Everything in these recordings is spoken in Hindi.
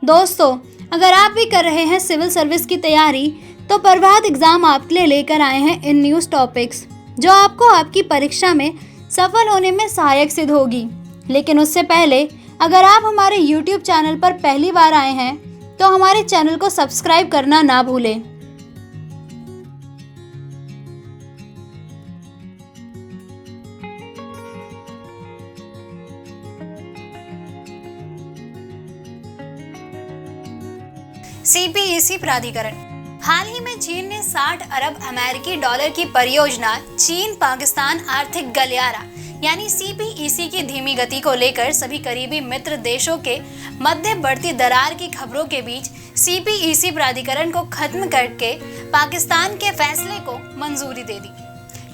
दोस्तों, अगर आप भी कर रहे हैं सिविल सर्विस की तैयारी, तो प्रभात एग्जाम आपके लिए लेकर आए हैं इन न्यूज़ टॉपिक्स जो आपको आपकी परीक्षा में सफल होने में सहायक सिद्ध होगी। लेकिन उससे पहले, अगर आप हमारे YouTube चैनल पर पहली बार आए हैं, तो हमारे चैनल को सब्सक्राइब करना ना भूलें। CPEC प्राधिकरण। हाल ही में चीन ने 60 अरब अमेरिकी डॉलर की परियोजना चीन पाकिस्तान आर्थिक गलियारा यानी CPEC की धीमी गति को लेकर सभी करीबी मित्र देशों के मध्य बढ़ती दरार की खबरों के बीच CPEC प्राधिकरण को खत्म करके पाकिस्तान के फैसले को मंजूरी दे दी।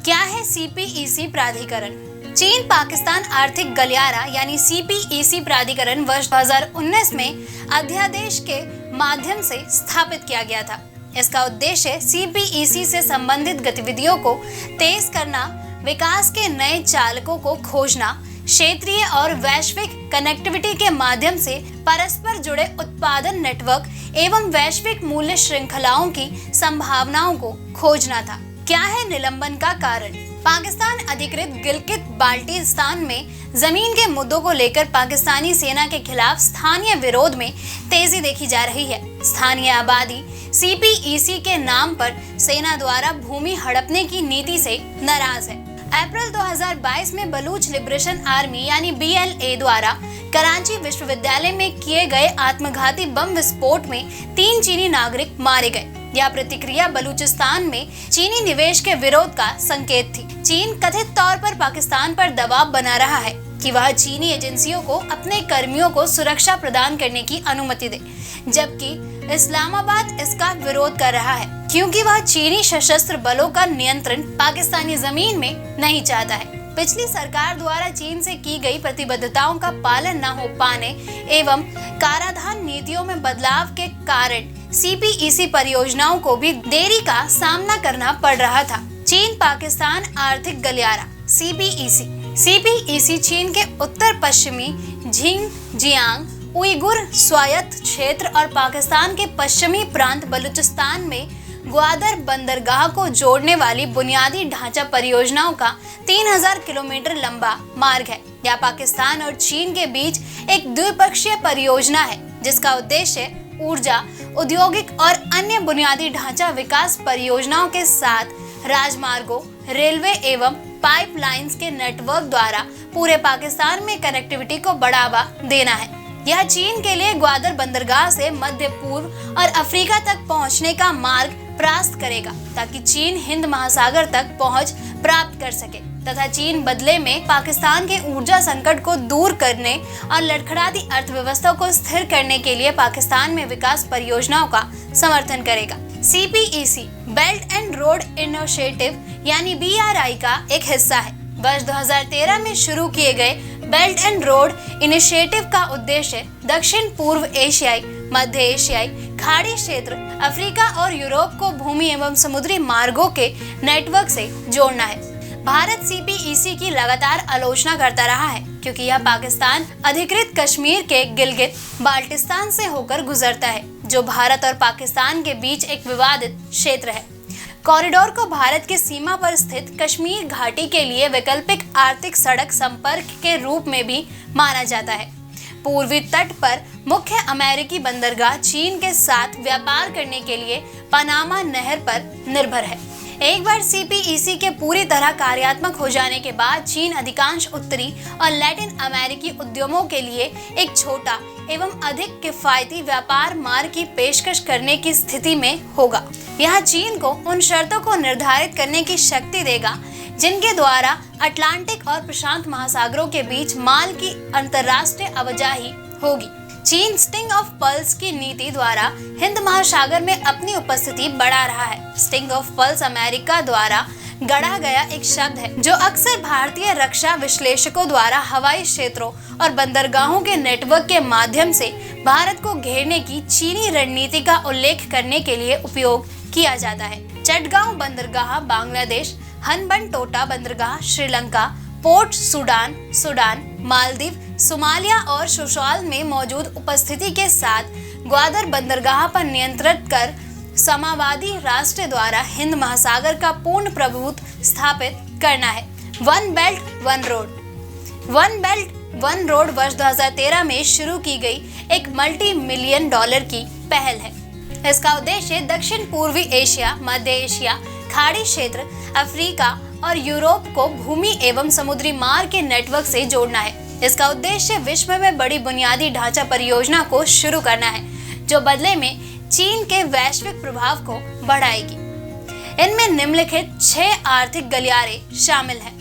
क्या है CPEC प्राधिकरण? चीन पाकिस्तान आर्थिक गलियारा यानी CPEC प्राधिकरण वर्ष 2019 में अध्यादेश के माध्यम से स्थापित किया गया था। इसका उद्देश्य CPEC से संबंधित गतिविधियों को तेज करना, विकास के नए चालकों को खोजना, क्षेत्रीय और वैश्विक कनेक्टिविटी के माध्यम से परस्पर जुड़े उत्पादन नेटवर्क एवं वैश्विक मूल्य श्रृंखलाओं की संभावनाओं को खोजना था। क्या है निलंबन का कारण? पाकिस्तान अधिकृत गिलगित बाल्टिस्तान में जमीन के मुद्दों को लेकर पाकिस्तानी सेना के खिलाफ स्थानीय विरोध में तेजी देखी जा रही है। स्थानीय आबादी CPEC के नाम पर सेना द्वारा भूमि हड़पने की नीति से नाराज है। अप्रैल 2022 में बलूच लिबरेशन आर्मी यानी BLA द्वारा कराची विश्वविद्यालय में किए गए आत्मघाती बम विस्फोट में 3 चीनी नागरिक मारे गए। यह प्रतिक्रिया बलूचिस्तान में चीनी निवेश के विरोध का संकेत थी। चीन कथित तौर पर पाकिस्तान पर दबाव बना रहा है कि वह चीनी एजेंसियों को अपने कर्मियों को सुरक्षा प्रदान करने की अनुमति दे, जबकि इस्लामाबाद इसका विरोध कर रहा है क्योंकि वह चीनी सशस्त्र बलों का नियंत्रण पाकिस्तानी जमीन में नहीं चाहता है। पिछली सरकार द्वारा चीन से की गई प्रतिबद्धताओं का पालन न हो पाने एवं कराधान नीतियों में बदलाव के कारण CPEC परियोजनाओं को भी देरी का सामना करना पड़ रहा था। चीन पाकिस्तान आर्थिक गलियारा CPEC चीन के उत्तर पश्चिमी झिंगजियांग उइगुर स्वायत्त क्षेत्र और पाकिस्तान के पश्चिमी प्रांत बलूचिस्तान में ग्वादर बंदरगाह को जोड़ने वाली बुनियादी ढांचा परियोजनाओं का 3000 किलोमीटर लंबा मार्ग है। यह पाकिस्तान और चीन के बीच एक द्विपक्षीय परियोजना है जिसका उद्देश्य ऊर्जा, औद्योगिक और अन्य बुनियादी ढांचा विकास परियोजनाओं के साथ राजमार्गों, रेलवे एवं पाइपलाइंस के नेटवर्क द्वारा पूरे पाकिस्तान में कनेक्टिविटी को बढ़ावा देना है। यह चीन के लिए ग्वादर बंदरगाह से मध्य पूर्व और अफ्रीका तक पहुंचने का मार्ग प्रशस्त करेगा ताकि चीन हिंद महासागर तक पहुंच प्राप्त कर सके तथा चीन बदले में पाकिस्तान के ऊर्जा संकट को दूर करने और लड़खड़ाती अर्थव्यवस्था को स्थिर करने के लिए पाकिस्तान में विकास परियोजनाओं का समर्थन करेगा। CPEC belt and road initiative यानी BRI का एक हिस्सा है। वर्ष 2013 में शुरू किए गए बेल्ट एंड रोड इनिशिएटिव का उद्देश्य दक्षिण पूर्व एशियाई, मध्य एशियाई, खाड़ी क्षेत्र, अफ्रीका और यूरोप को भूमि एवं समुद्री मार्गों के नेटवर्क से जोड़ना है। भारत CPEC की लगातार आलोचना करता रहा है क्योंकि यह पाकिस्तान अधिकृत कश्मीर के गिलगित बाल्टिस्तान से होकर गुजरता है जो भारत और पाकिस्तान के बीच एक विवादित क्षेत्र है। कॉरिडोर को भारत की सीमा पर स्थित कश्मीर घाटी के लिए वैकल्पिक आर्थिक सड़क संपर्क के रूप में भी माना जाता है। पूर्वी तट पर मुख्य अमेरिकी बंदरगाह चीन के साथ व्यापार करने के लिए पनामा नहर पर निर्भर है। एक बार CPEC के पूरी तरह कार्यात्मक हो जाने के बाद चीन अधिकांश उत्तरी और लैटिन अमेरिकी उद्यमों के लिए एक छोटा एवं अधिक किफायती व्यापार मार्ग की पेशकश करने की स्थिति में होगा। यह चीन को उन शर्तों को निर्धारित करने की शक्ति देगा जिनके द्वारा अटलांटिक और प्रशांत महासागरों के बीच माल की अंतर्राष्ट्रीय आवाजाही होगी। चीन स्टिंग ऑफ पल्स की नीति द्वारा हिंद महासागर में अपनी उपस्थिति बढ़ा रहा है। स्टिंग ऑफ पल्स अमेरिका द्वारा गढ़ा गया एक शब्द है जो अक्सर भारतीय रक्षा विश्लेषकों द्वारा हवाई क्षेत्रों और बंदरगाहों के नेटवर्क के माध्यम से भारत को घेरने की चीनी रणनीति का उल्लेख करने के लिए उपयोग किया जाता है। चटगांव बंदरगाह बांग्लादेश, हनबनटोटा बंदरगाह Sri Lanka, port Sudan, Maldives, Somalia और सोशाल में मौजूद उपस्थिति के साथ ग्वादर बंदरगाह पर नियंत्रित कर समावादी राष्ट्र द्वारा हिंद महासागर का पूर्ण प्रभुत्व स्थापित करना है। One belt one road. One belt one road वर्ष 2013 में शुरू की गई एक मल्टी मिलियन डॉलर की पहल है। इसका उद्देश्य दक्षिण पूर्वी एशिया, मध्य एशिया, खाड़ी क्षेत्र, अफ्रीका और यूरोप को भूमि एवं समुद्री मार्ग के नेटवर्क से जोड़ना है। इसका उद्देश्य विश्व में बड़ी बुनियादी ढांचा परियोजना को शुरू करना है, जो बदले में चीन के वैश्विक प्रभाव को बढ़ाएगी। इनमें निम्नलिखित 6 आर्थिक गलियारे शामिल हैं।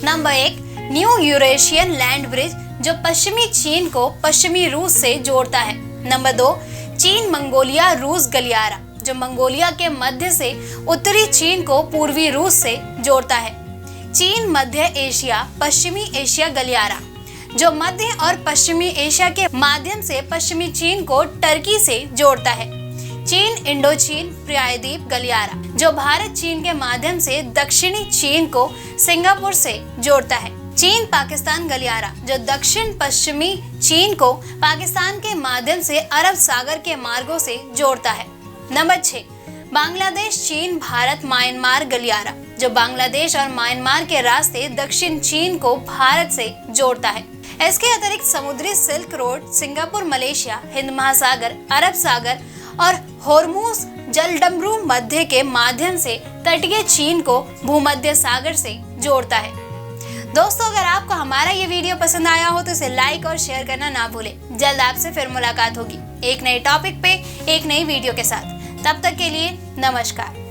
Number 1, new Eurasian land bridge, जो पश्चिमी चीन को पश्चिमी रूस से जोड़ता है। नंबर 2, चीन मंगोलिया रूस गलियारा, जो मंगोलिया के मध्य से उत्तरी चीन को पूर्वी रूस से जोड़ता है। चीन मध्य एशिया पश्चिमी एशिया गलियारा, जो मध्य और पश्चिमी एशिया के माध्यम से पश्चिमी चीन को टर्की से जोड़ता है। चीन इंडो चीन प्रायद्वीप गलियारा, जो भारत चीन के माध्यम से दक्षिणी चीन को सिंगापुर से जोड़ता है। चीन पाकिस्तान गलियारा, जो दक्षिण पश्चिमी चीन को पाकिस्तान के माध्यम से अरब सागर के मार्गों से जोड़ता है। नंबर 6, बांग्लादेश चीन भारत म्यांमार गलियारा, जो बांग्लादेश और म्यांमार के रास्ते दक्षिण चीन को भारत से जोड़ता है। इसके अतिरिक्त समुद्री silk road Singapore Malaysia, Hind महासागर, अरब सागर और होर्मुज जलडमरू मध्य के माध्यम से तटीय चीन को भूमध्य सागर से जोड़ता है। दोस्तों, अगर आपको हमारा ये वीडियो पसंद आया हो तो इसे लाइक और शेयर करना ना भूलें। जल्द आपसे फिर मुलाकात होगी एक नए टॉपिक पे, एक नई वीडियो के साथ। तब तक के लिए नमस्कार।